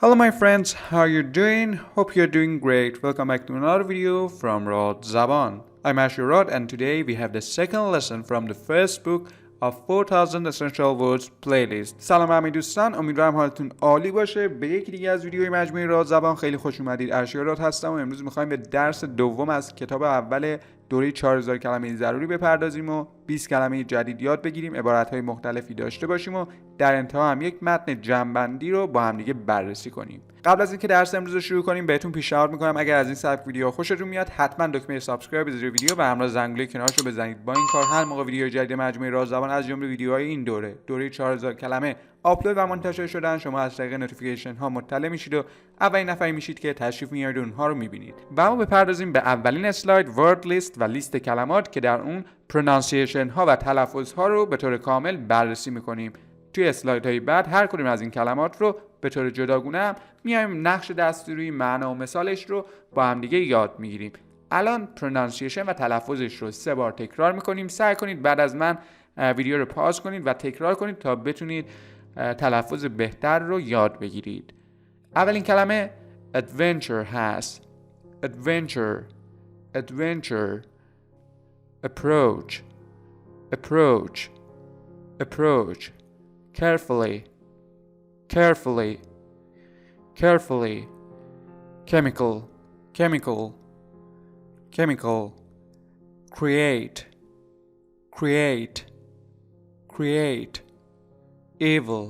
Hello my friends, how you doing? Hope you're doing great. Welcome back to another video from رادزبان. I'm Asher Rod and today we have the second lesson from the first book of 4000 Essential Words playlist. سلام همه دوستان، امیدوارم حالتون عالی باشه. به یکی دیگه از ویدیوهای مجموعه رادزبان خیلی خوش اومدید. اشر راد هستم و امروز میخوایم به درس دوم از کتاب اول دوره 4000 کلمه ضروری بپردازیم و 20 کلمه جدید یاد بگیریم، عبارتهای مختلفی داشته باشیم و در انتها هم یک متن جمع‌بندی رو با هم دیگه بررسی کنیم. قبل از اینکه درس امروز رو شروع کنیم بهتون پیشنهاد میکنم اگر از این سبک ویدیوها خوشتون میاد حتما دکمه سابسکرایب بزنید ویدیو و همراه زنگوله کنارش رو بزنید. با این کار هر موقع ویدیو جدید مجموعه رادزبان از جمله ویدیوهای این دوره 4000 کلمه آپلود و منتشر شدن شما از طریق نوتیفیکیشن ها مطلع میشید و اولین نفری میشید که تشریف میارید اونها رو میبینید. و اما بپردازیم به اولین اسلاید، ورد لیست و لیست کلمات که در اون پرونانسیشن ها و تلفظ ها رو به طور کامل بررسی میکنیم. توی اسلایدهای بعد هر کدوم از این کلمات رو به طور جداگونه هم میایم نقش دستوری، معنا و مثالش رو با هم دیگه یاد میگیریم. الان پرونانسیشن و تلفظش رو 3 بار تکرار میکنیم. سعی کنید بعد از من ویدیو رو پاز کنید و تکرار کنید تا بتونید تلفظ بهتر رو یاد بگیرید. اولین کلمه adventure هست. adventure approach carefully chemical create evil.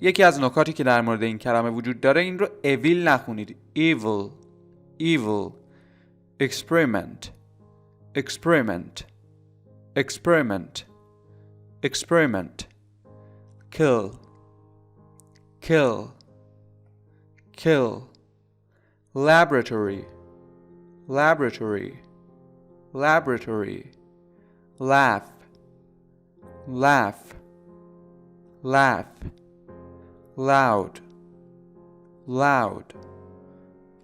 یکی از نکاتی که در مورد این کلمه وجود داره این رو evil نخونید. evil experiment kill laboratory laugh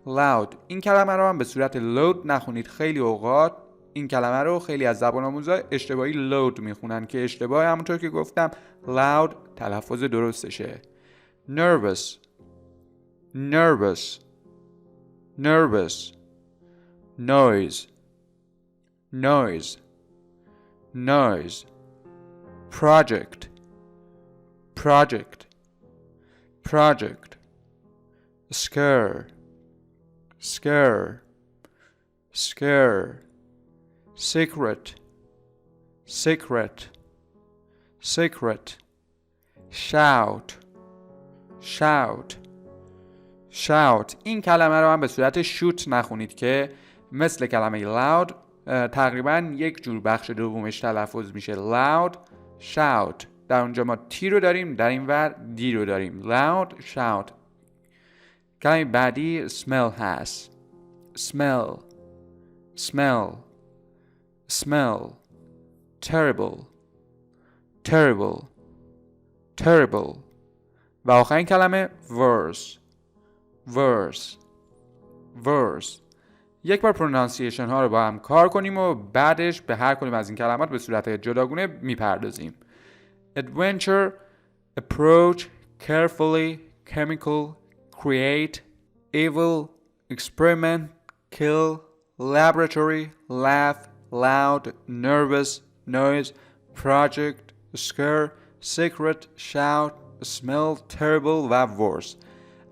loud. این کلمه رو هم به صورت load نخونید. خیلی اوقات این کلمه رو خیلی از زبان آموزا اشتباهی load میخونن که اشتباه، همونطور که گفتم loud تلفظ درستشه. nervous noise project scare secret shout. این کلمه رو هم به صورت shoot نخونید که مثل کلمه loud تقریبا یک جور بخش دومش تلفظ میشه. loud shout. در اونجا ما تی رو داریم، در این ور دی رو داریم. loud shout. کلمه بعدی smell هست. smell terrible. و آخرین کلمه verse. یک بار پرونانسیشن ها رو با هم کار کنیم و بعدش به هر کدوم از این کلمات به صورت جداگونه میپردازیم. adventure approach carefully chemical create evil experiment kill laboratory laugh loud nervous noise project scare secret shout smell terrible و worse.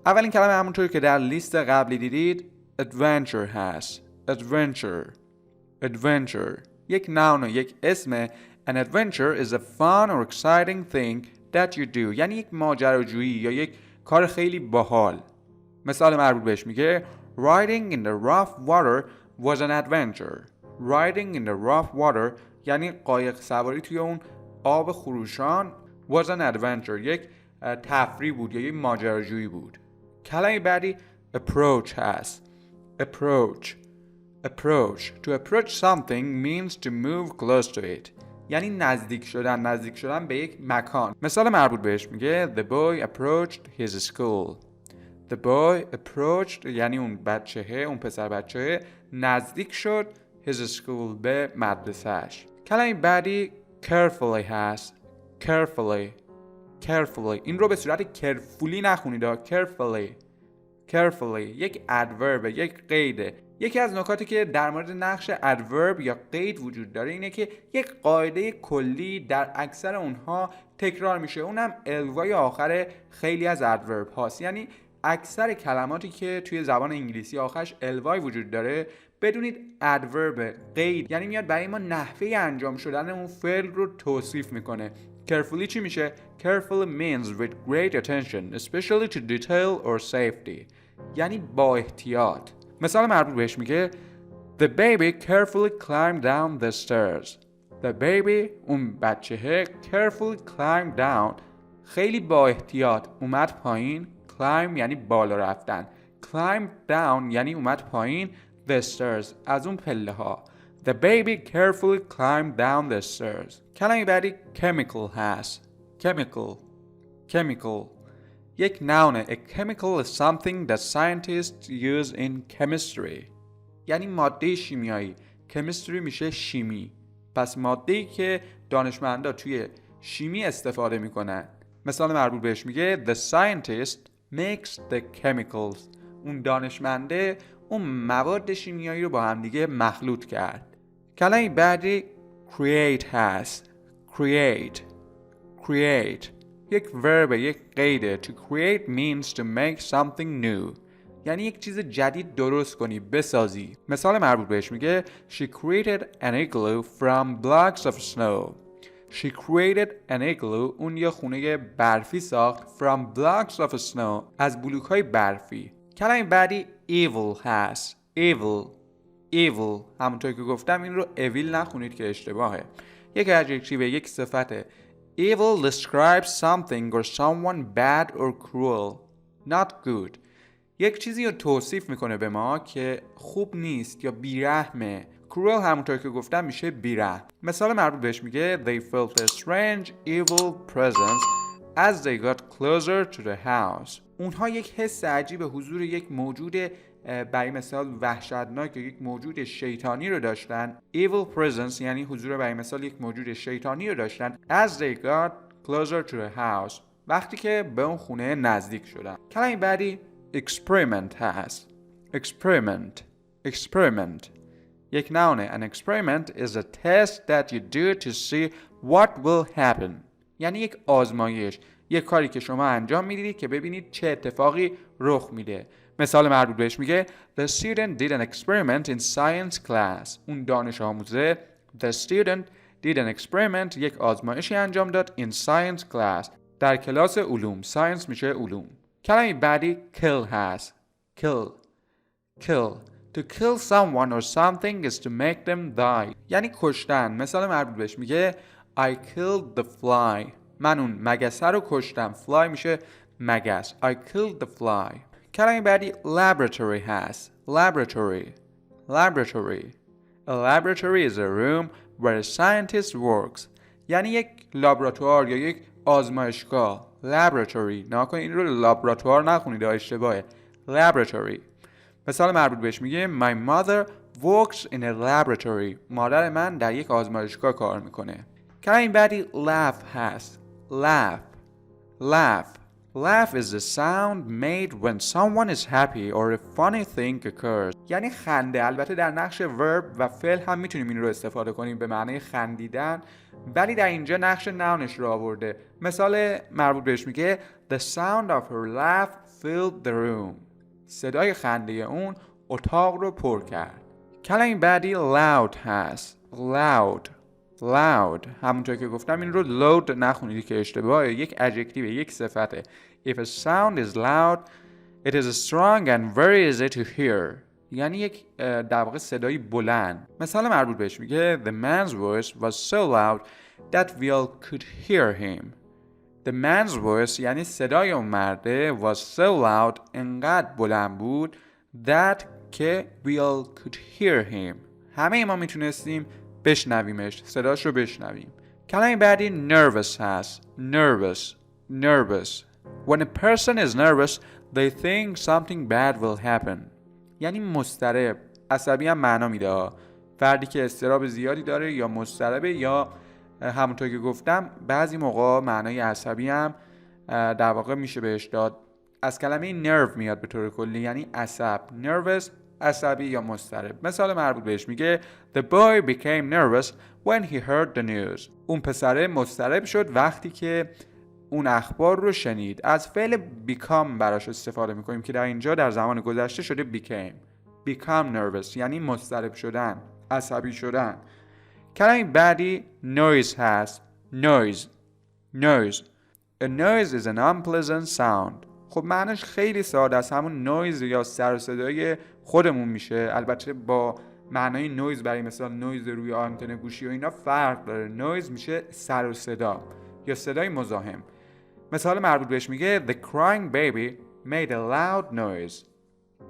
اولین کلمه همونطور که در لیست قبلی دیدید adventure هست. adventure یک noun و یک اسم. An adventure is a fun or exciting thing that you do. یعنی یک ماجراجویی یا یک کار خیلی باحال. مثال مربوط بهش میگه Riding in the rough water was an adventure. یعنی قایق سواری توی اون آب خروشان was an adventure. یک تفریح بود یا یک ماجراجویی بود. کلمه بعدی approach هست. To approach something means to move close to it. یعنی نزدیک شدن به یک مکان. مثال مربوط بهش میگه The boy approached his school. یعنی اون پسر بچهه نزدیک شد his school به مدرسهش. کلمه بعدی carefully هست. carefully. این رو به صورت carefully نخونید. carefully یک ادورب، یک قیده. یکی از نکاتی که در مورد نقش ادورب یا قید وجود داره اینه که یک قاعده کلی در اکثر اونها تکرار میشه، اونم الوای آخر خیلی از ادورب هاست. یعنی اکثر کلماتی که توی زبان انگلیسی آخرش الوای وجود داره بدونید ادورب قید، یعنی میاد برای ما نحوه انجام شدن اون فعل رو توصیف میکنه. carefully چی میشه؟ carefully means with great attention especially to detail or safety، یعنی با احتیاط. مثال مربوط بهش میگه The baby carefully climbed down the stairs. The baby اون بچهه carefully climbed down خیلی با احتیاط اومد پایین. climb یعنی بالا رفتن. climbed down یعنی اومد پایین the stairs از اون پله ها. The baby carefully climbed down the stairs. کلمه بعدی chemical هست. chemical یک noun. A chemical is something that scientists use in chemistry. یعنی ماده شیمیایی. chemistry میشه شیمی. پس ماده‌ای که دانشمندا توی شیمی استفاده میکنن. مثال مربوط بهش میگه The scientist makes the chemicals. اون دانشمنده اون مواد شیمیایی رو با هم دیگه مخلوط کرد. کلمه بعدی create هست. create یک ورب، یک قیده. To create means to make something new، یعنی یک چیز جدید درست کنی، بسازی. مثال مربوط بهش میگه She created an igloo from blocks of snow. She created an igloo اون یه خونه برفی ساخت from blocks of snow از بلوک های برفی. کلمه بعدی evil هست. evil همونطور که گفتم این رو evil نخونید که اشتباهه. یک ادجکتیو، یک صفته. Evil describes something or someone bad or cruel, not good. یک چیزی رو توصیف میکنه به ما که خوب نیست یا بیرحمه. cruel همونطور که گفتم میشه بیرحم. مثال مربوط بهش میگه They felt a strange evil presence as they got closer to the house. اونها یک حس عجیب حضور یک موجود برای مثال وحشتناک یا یک موجود شیطانی رو داشتن. evil presence یعنی حضور برای مثال یک موجود شیطانی رو داشتن as they got closer to the house وقتی که به اون خونه نزدیک شدن. کلمه بعدی experiment هست. experiment یک noun. An experiment is a test that you do to see what will happen. یعنی یک آزمایش، یک کاری که شما انجام میدید که ببینید چه اتفاقی رخ میده. مثال مربوط بهش میگه The student did an experiment in science class. اون دانش آموزه The student did an experiment یک آزمایشی انجام داد in science class در کلاس علوم. science میشه علوم. کلمه بعدی kill هست. kill To kill someone or something is to make them die. یعنی کشتن. مثال مربوط بهش میگه I killed the fly. من اون مگسه رو کشتم. fly میشه مگس. I killed the fly. کلمه بعدی laboratory هست. laboratory A laboratory is a room where a scientist works. یعنی یک لابراتوار یا یک آزمایشگاه. laboratory ناکنید این رو لابراتوار نخونید، اشتباهه. laboratory. مثال مربوط بهش میگه My mother works in a laboratory. مادر من در یک آزمایشگاه کار میکنه. کلمه بعدی laugh هست. Laugh is the sound made when someone is happy or a funny thing occurs. یعنی خنده. البته در نقش ورب و فعل هم میتونیم این رو استفاده کنیم به معنی خندیدن، ولی در اینجا نقش ناونش رو آورده. مثال مربوط بهش میگه The sound of her laugh filled the room. صدای خنده اون اتاق رو پر کرد. کلمه بعدی loud هست. loud همونطور که گفتم این رو loud نخونید که اشتباهه. یک ادجکتیو، یک صفته. If a sound is loud it is strong and very easy to hear. یعنی یک در واقع صدای بلند. مثال مربوط بهش میگه The man's voice was so loud that we all could hear him. The man's voice یعنی صدای اون مرده was so loud انقدر بلند بود that که we all could hear him. همه ما میتونستیم بشنویمش، صداش رو بشنویم. کلمه بعدی nervous هست. nervous When a person is nervous they think something bad will happen. یعنی مضطرب. عصبی هم معنا میده. فردی که اضطراب زیادی داره یا مضطربه یا همونطور که گفتم بعضی موقع معنای عصبی هم در واقع میشه بهش داد. از کلمه نرو میاد به طور کلی، یعنی عصب. nervous عصبی یا مضطرب. مثال مربوط بهش میگه The boy became nervous when he heard the news. اون پسره مضطرب شد وقتی که اون اخبار رو شنید. از فعل become براش استفاده میکنیم که در اینجا در زمان گذشته شده become nervous، یعنی مضطرب شدن، عصبی شدن. کلمه بعدی noise هست. noise. A noise is an unpleasant sound. خب معنیش خیلی ساده است، همون نویز یا سر و صدای خودمون میشه. البته با معنای نویز برای مثال نویز روی آنتن گوشی و اینا فرق داره. نویز میشه سر و صدا یا صدای مزاحم. مثال مربوط بهش میگه The crying baby made a loud noise.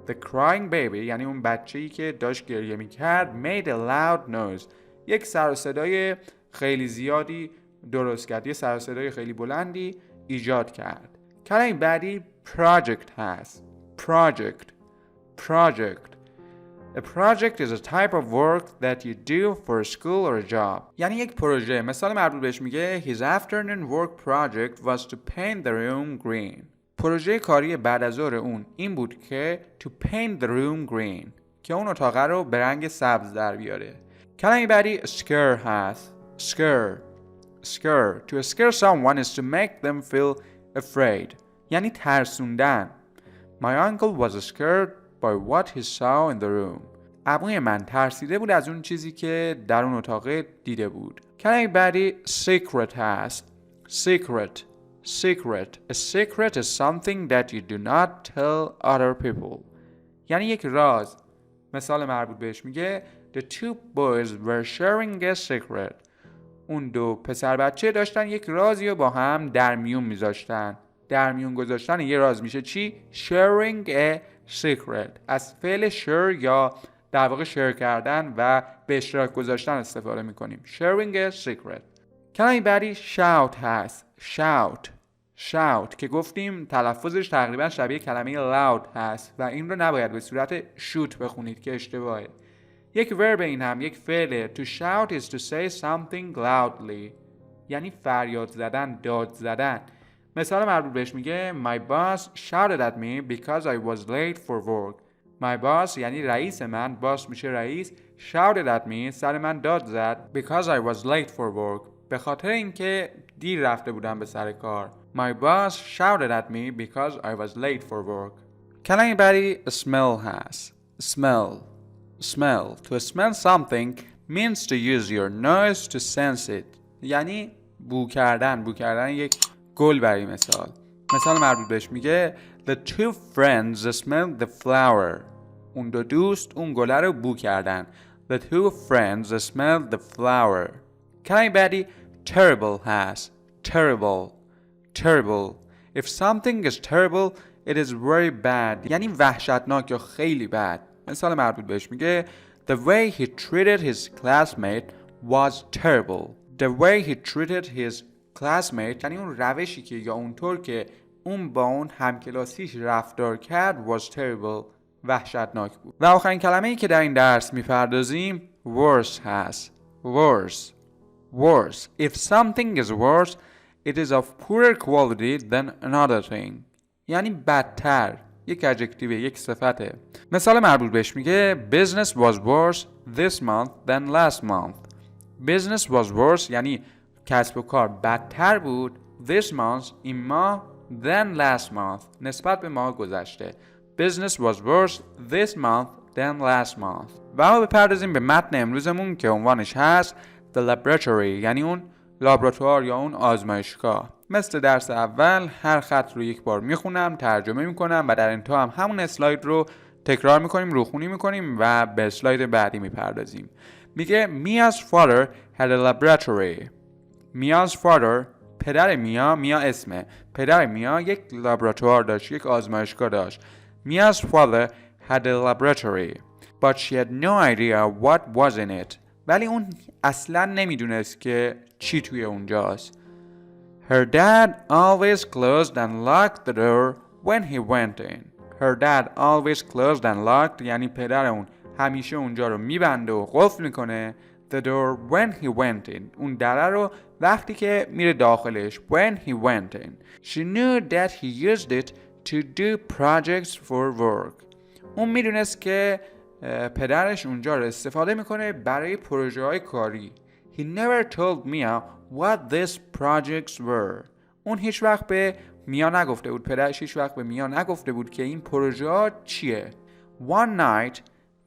The crying baby یعنی اون بچه‌ای که داشت گریه میکرد made a loud noise، یک سر و صدای خیلی زیادی درست کرد، یه سر و صدای خیلی بلندی ایجاد کرد. کلمه بعدی project هست. project. A project is a type of work that you do for a school or a job. یعنی یک پروژه. مثال مربوط بهش میگه His afternoon work project was to paint the room green. پروژه کاری بعد از ظهر اون این بود که to paint the room green، که اون اتاق رو به رنگ سبز در بیاره. کلمه بعدی scare هست. scare. To scare someone is to make them feel afraid. یعنی ترسوندن. My uncle was scared by what he saw in the room. عموی من ترسیده بود از اون چیزی که در اون اتاق دیده بود. کلمه بعدی secret هست. secret. A secret is something that you do not tell other people. یعنی یک راز. مثال مربوط بهش میگه The two boys were sharing a secret. اون دو پسر بچه داشتن یک رازی رو با هم در میون میذاشتن. در میون گذاشتن یه راز میشه چی؟ Sharing a secret. از فعل share یا در واقع شیر کردن و به اشتراک گذاشتن استفاده میکنیم. Sharing a secret. کلمه بعدی shout هست. shout که گفتیم تلفظش تقریبا شبیه کلمه loud هست و این رو نباید به صورت shoot بخونید که اشتباهه. یک ورب این هم یک فعله. To shout is to say something loudly. یعنی فریاد زدن، داد زدن. مثال مربوط بهش میگه My boss shouted at me because I was late for work. My boss یعنی رئیس من، boss میشه رئیس. Shouted at me سر من داد زد because I was late for work. به خاطر اینکه دیر رفته بودم به سر کار. My boss shouted at me because I was late for work. کلمه بعدی smell هست. Smell. To smell something means to use your nose to sense it. یعنی بو کردن یک گل برای مثال. مثال مربوط بهش میگه The two friends smelled the flower. اون دو دوست اون گله رو بو کردن. The two friends smelled the flower. کلمه بعدی terrible هست. Terrible. If something is terrible, it is very bad. یعنی وحشتناک یا خیلی بد. مثال مربوط بهش میگه The way he treated his classmate was terrible. The way he treated his classmate یعنی اون روشی که یا اونطور که اون با اون همکلاسیش رفتار کرد was terrible. وحشتناک بود. و آخرین کلمه‌ای که در این درس میپردازیم worse هست. Worse. If something is worse, it is of poorer quality than another thing. یعنی بدتر. یک adjective، یک صفته. مثال مربوط بهش میگه Business was worse this month than last month. Business was worse یعنی کسب و کار بدتر بود this month این ماه than last month نسبت به ماه گذشته. Business was worse this month than last month. و ما بپردازیم به متن امروزمون که عنوانش هست The Laboratory یعنی اون لابراتوار یا اون آزمایشگاه. مثل درس اول هر خط رو یک بار میخونم، ترجمه میکنم و در انتها هم همون اسلاید رو تکرار میکنیم، روخونی میکنیم و به اسلاید بعدی میپردازیم. میگه Mia's father had a laboratory. Mia's father پدر میا اسمه. پدر میا یک لابراتوار داشت، یک آزمایشگاه داشت. Mia's father had a laboratory but she had no idea what was in it. ولی اون اصلا نمیدونست که چی توی اونجاست. Her dad always closed and locked the door when he went in. Her dad always closed and locked یعنی پدر اون همیشه اونجا رو میبنده و قفل میکنه the door when he went in. اون دره رو وقتی که میره داخلش. When he went in. She knew that he used it to do projects for work. اون میدونست که پدرش اونجا رو استفاده میکنه برای پروژه های کاری. He never told Mia what these projects were. اون هیچ وقت به میا نگفته بود. پدرش هیچ وقت به میا نگفته بود که این پروژه ها چیه. One night,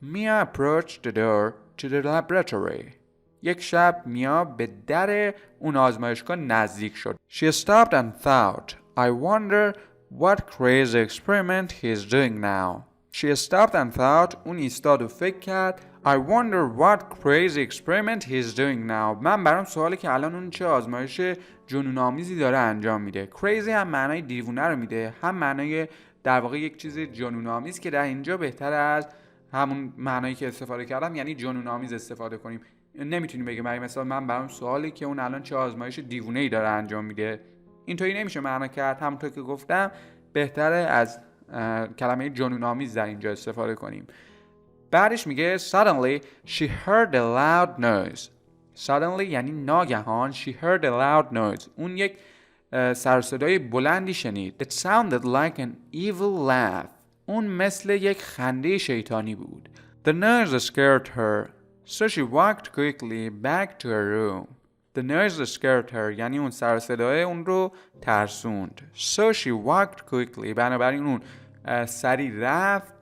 Mia approached the door to the laboratory. یک شب میا به در اون آزمایشگاه نزدیک شد. She stopped and thought, I wonder what crazy experiment he's doing now. She stopped and thought. اون ایستاد و فکر کرد. I wonder what crazy experiment he's doing now. من برام سواله که الان اون چه آزمایش جنون‌آمیزی داره انجام میده. crazy هم معنای دیوونه رو میده، هم معنای در واقع یک چیز جنون‌آمیز که در اینجا بهتر از همون معنایی که استفاده کردم یعنی جنون‌آمیز استفاده کنیم. نمیتونیم بگیم برای مثال من برام سواله که اون الان چه آزمایش دیوونه‌ای داره انجام میده. اینطوری نمیشه معنا کرد. همونطور که گفتم بهتره از کلمه جنون‌آمیز در اینجا استفاده کنیم. بعدش میگه suddenly she heard a loud noise. suddenly یعنی ناگهان. she heard a loud noise. اون یک سر و صدای بلندی شنید. it sounded like an evil laugh. اون مثل یک خنده شیطانی بود. the noise scared her, so she walked quickly back to her room. The noise scared her یعنی اون سر و صدای اون رو ترسوند. So she walked quickly. بنابراین اون سریع رفت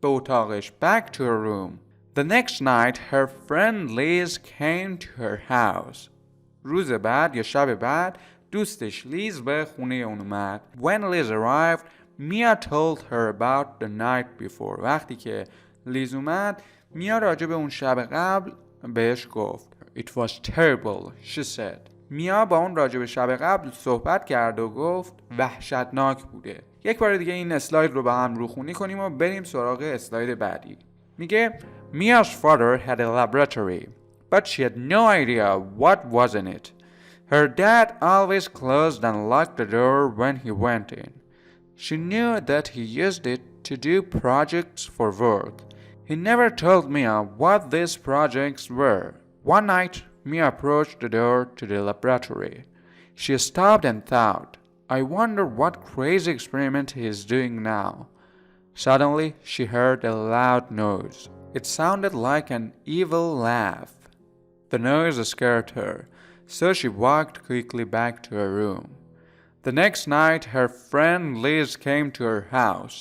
به اتاقش. Back to her room. The next night her friend Liz came to her house. روز بعد یا شب بعد دوستش لیز به خونه اون اومد. When Liz arrived, Mia told her about the night before. وقتی که لیز اومد میا راجع به اون شب قبل بهش گفت. It was terrible, she said. میا با اون راجع به شب قبل صحبت کرد و گفت وحشتناک بوده. یک بار دیگه این اسلاید رو با هم روخونی کنیم و بریم سراغ اسلاید بعدی. میگه Mia's father had a laboratory, but she had no idea what was in it. Her dad always closed and locked the door when he went in. She knew that he used it to do projects for work. He never told Mia what these projects were. One night, Mia approached the door to the laboratory. She stopped and thought, I wonder what crazy experiment he is doing now. Suddenly, she heard a loud noise. It sounded like an evil laugh. The noise scared her, so she walked quickly back to her room. The next night, her friend Liz came to her house.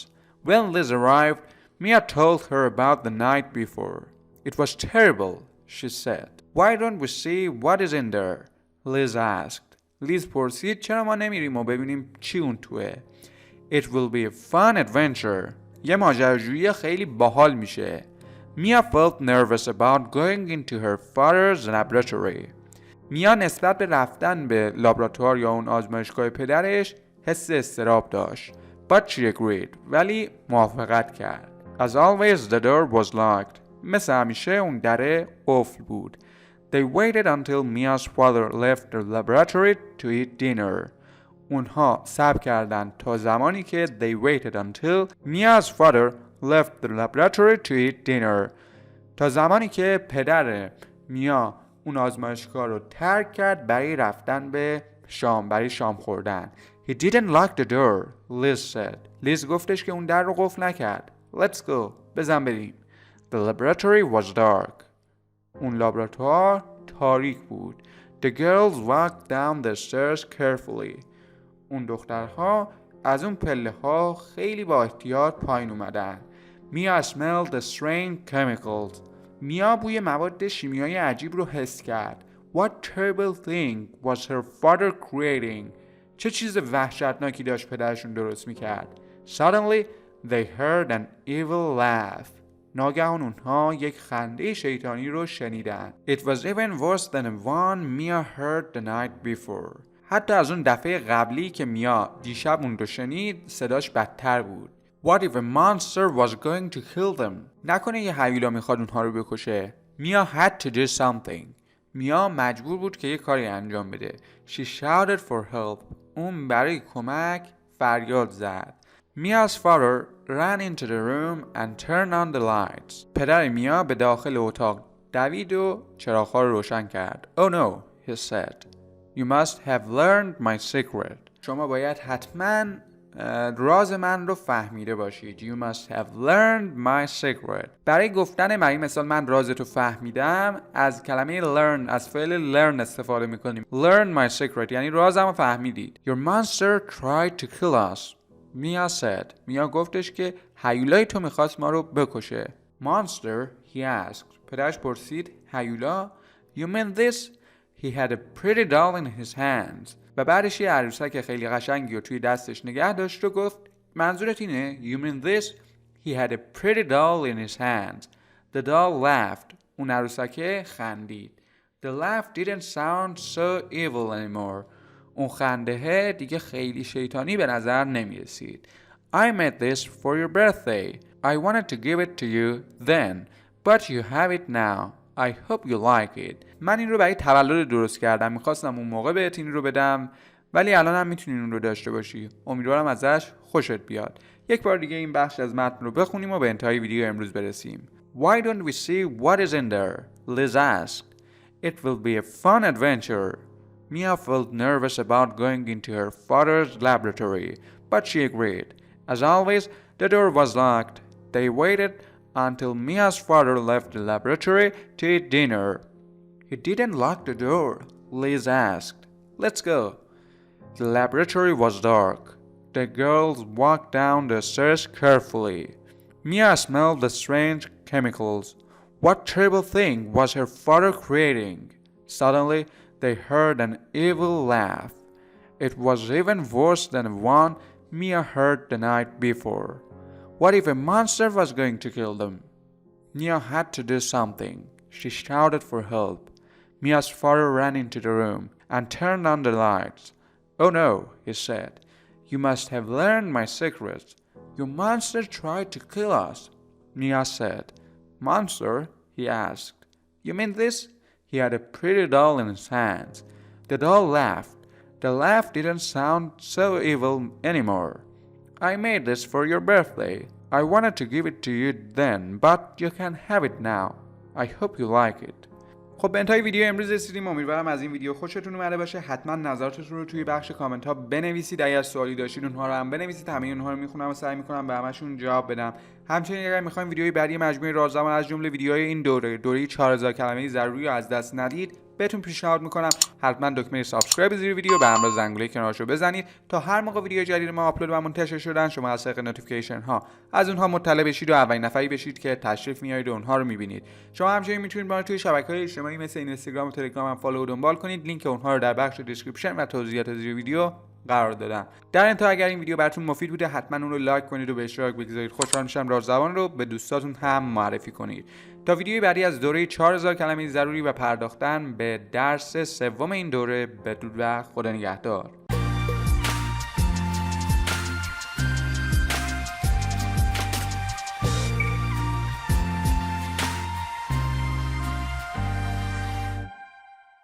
When Liz arrived, Mia told her about the night before. It was terrible, she said. Why don't we see what is in there? Liz asked. Liz پرسید چرا ما نمیریم و ببینیم چی اون توه. It will be a fun adventure. یه ماجراجویی خیلی باحال میشه. Mia felt nervous about going into her father's laboratory. میا نسبت به رفتن به لابراتوار یا اون آزمایشگاه پدرش حس اضطراب داشت. But she agreed. ولی موافقت کرد. As always, the door was locked. مثل همیشه اون دره قفل بود. They waited until Mia's father left the laboratory to eat dinner. اونها صبر کردند تا زمانی که they waited until Mia's father left the laboratory to eat dinner. تا زمانی که پدر میا اون آزمایشگاه رو ترک کرد برای رفتن به شام، برای شام خوردن. He didn't lock the door, Liz said. لیز گفتش که اون در رو قفل نکرد. Let's go. بزن بریم. The laboratory was dark. اون لابراتوار تاریک بود. The girls walked down the stairs carefully. اون دخترها از اون پله ها خیلی با احتیاط پایین اومدن. Mia smelled the strange chemicals. میا بوی مواد شیمیایی عجیب رو حس کرد. What terrible thing was her father creating. چه چیز وحشتناکی داشت پدرشون درست میکرد. Suddenly they heard an evil laugh. ناگهان اونها یک خنده شیطانی رو شنیدن. It was even worse than the one Mia heard the night before. حتی از اون دفعه قبلی که میا دیشب اون رو شنید صداش بدتر بود. What if a monster was going to kill them? نکنه یه هیولا میخواد اونها رو بکشه. Mia had to do something. میا مجبور بود که یه کاری انجام بده. She shouted for help. اون برای کمک فریاد زد. Mia's father ran into the room and turned on the lights. پدر میا به داخل اتاق دوید و چراغ‌ها رو روشن کرد. Oh no, he said. You must have learned my secret. شما باید حتما راز من رو فهمیده باشید. You must have learned my secret. برای گفتن برای مثال من رازتو فهمیدم از کلمه learn، از فعل learn استفاده میکنیم. Learn my secret یعنی رازم رو فهمیدید. Your monster tried to kill us. میا said. میا گفتش که هیولای تو میخواست ما رو بکشه. Monster, he asked. پدرش پرسید هیولا. You mean this? He had a pretty doll in his hands. و بعدش یه عروسک خیلی قشنگی رو توی دستش نگه داشت و گفت منظورت اینه؟ You mean this? He had a pretty doll in his hands. The doll laughed. اون عروسک خندید. The laugh didn't sound so evil anymore. اون خنده دیگه خیلی شیطانی به نظر نمی رسید. I made this for your birthday. I wanted to give it to you then, but you have it now. I hope you like it. من این رو برای تولد درست کردم. میخواستم اون موقع بهت این رو بدم ولی الان هم میتونی اون رو داشته باشی. امیدوارم ازش خوشت بیاد. یک بار دیگه این بخش از متن رو بخونیم و به انتهای ویدیو امروز برسیم. Why don't we see what is in there? Liz asked. It will be a fun adventure. Mia felt nervous about going into her father's laboratory, but she agreed. As always, the door was locked. They waited until Mia's father left the laboratory to eat dinner. He didn't lock the door, Liz asked. Let's go. The laboratory was dark. The girls walked down the stairs carefully. Mia smelled the strange chemicals. What terrible thing was her father creating? Suddenly, they heard an evil laugh. It was even worse than the one Mia heard the night before. What if a monster was going to kill them? Mia had to do something. She shouted for help. Mia's father ran into the room and turned on the lights. Oh no, he said. You must have learned my secret. Your monster tried to kill us. Mia said. Monster? He asked. You mean this? He had a pretty doll in his hands. The doll laughed. The laugh didn't sound so evil anymore. I made this for your birthday. I wanted to give it to you then, but you can have it now. I hope you like it. خب به انتهای ویدیو امروز رسیدیم. امیدوارم از این ویدیو خوشتون اومده باشه. حتما نظراتتون رو توی بخش کامنت ها بنویسید. اگر سوالی داشتید اونها رو هم بنویسید. همه اونها رو میخونم و سعی میکنم به همشون جواب بدم. همچنین اگر میخوایم ویدیوی بعدی مجموعه رادزبان از جمله ویدیوهای این دوره 4000 کلمه ضروری رو از دست ندید بهتون پیشنهاد میکنم حتما دکمه سابسکرایب زیر ویدیو به همراه زنگوله کنارشو بزنید تا هر موقع ویدیو جدید ما آپلود و منتشر شدن شما از طریق نوتیفیکیشن ها از اونها مطلع بشید و اولین نفری بشید که تشریف میارید و اونها رو میبینید. شما همچنین میتونید ما رو توی شبکه‌های اجتماعی مثل اینستاگرام و تلگرام هم فالو و دنبال کنید. لینک اونها رو در بخش دیسکریپشن و توضیحات زیر ویدیو قرار دادم. در انتها اگر این ویدیو براتون مفید بوده حتما اون رو لایک کنید و به اشتراک بگذارید. خوشحال میشم رادزبان رو به دوستاتون هم معرفی کنید. تا ویدیوی بعدی از دوره 4000 کلمه ضروری و پرداختن به درس سوم این دوره بدرود و خدا نگهدار.